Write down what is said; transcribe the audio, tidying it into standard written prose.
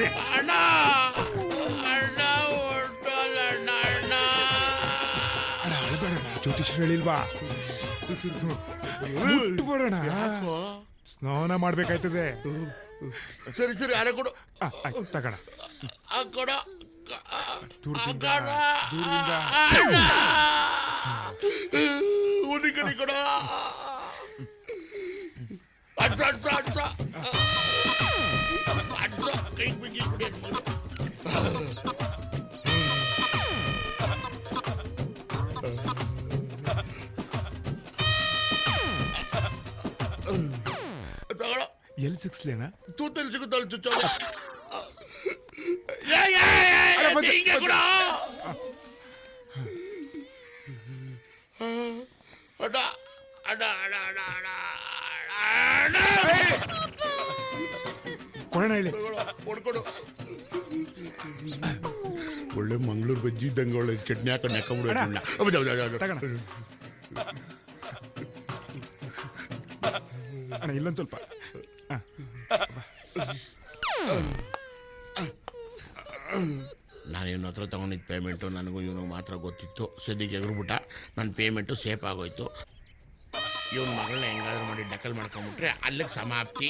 ಅಣ್ಣ ಅಣ್ಣ ಹೊರ್ಟೋದಣ್ಣ ಅಣ್ಣ. ಅಣ್ಣ ಅಳ್ಬೇಡಣ, ಜ್ಯೋತಿಷ್ಯರು ಹೇಳಿಲ್ವಾ? ಬಿಡೋಣ, ಸ್ನಾನ ಮಾಡ್ಬೇಕಾಯ್ತದೆ. ಸರಿ ಸರಿ ಅರೆ ಕೊಡು. ತಗೋಣ. ಕೊಡು ದೂರದಿಂದ ಉದಿ ಕಡೆ ಕೊಡ. ಅಡ್ಸ ಅಡ್ಸ ಅಡ್ಸ ಅಡ್ಸ ಕೈ ಬಿಗಿ ಕುಡಿ. ತಗೊಳ. ಎಲ್ಲಿ ಸಿಕ್ಸ್ಲೇನ? ತೂತಲ್ಲಿ ಸಿಗುತ್ತಲ್ಲ ಚುಚ್ಚ. ಕೊಡೋಣ ಹೇಳಿ. ಕೊಡ್ಕೊಡು. ಒಳ್ಳೆ ಮಂಗಳೂರು ಬಜ್ಜಿ ಇದ್ದಂಗೆ ಒಳ್ಳೆ ಚಟ್ನಿ ಹಾಕೊಂಡು ಹಾಕೊಂಡ್ಬಿಡು. ಅಣ್ಣ ಇಲ್ಲೊಂದು ಸ್ವಲ್ಪ. ನಾನು ಇವನ ಹತ್ರ ತೊಗೊಂಡಿದ್ದ ಪೇಮೆಂಟು ನನಗೂ ಇವನು ಮಾತ್ರ ಗೊತ್ತಿತ್ತು. ಸದ್ಯಕ್ಕೆ ಎಗರ್ಬಿಟ್ಟ. ನನ್ನ ಪೇಮೆಂಟು ಸೇಫ್ ಆಗೋಯ್ತು. ಇವನ ಮಗಳನ್ನ ಹೆಂಗಾದ್ರೂ ಮಾಡಿ ಡಕಲ್ ಮಾಡ್ಕೊಂಬಿಟ್ರೆ ಅಲ್ಲಿಗೆ ಸಮಾಪ್ತಿ.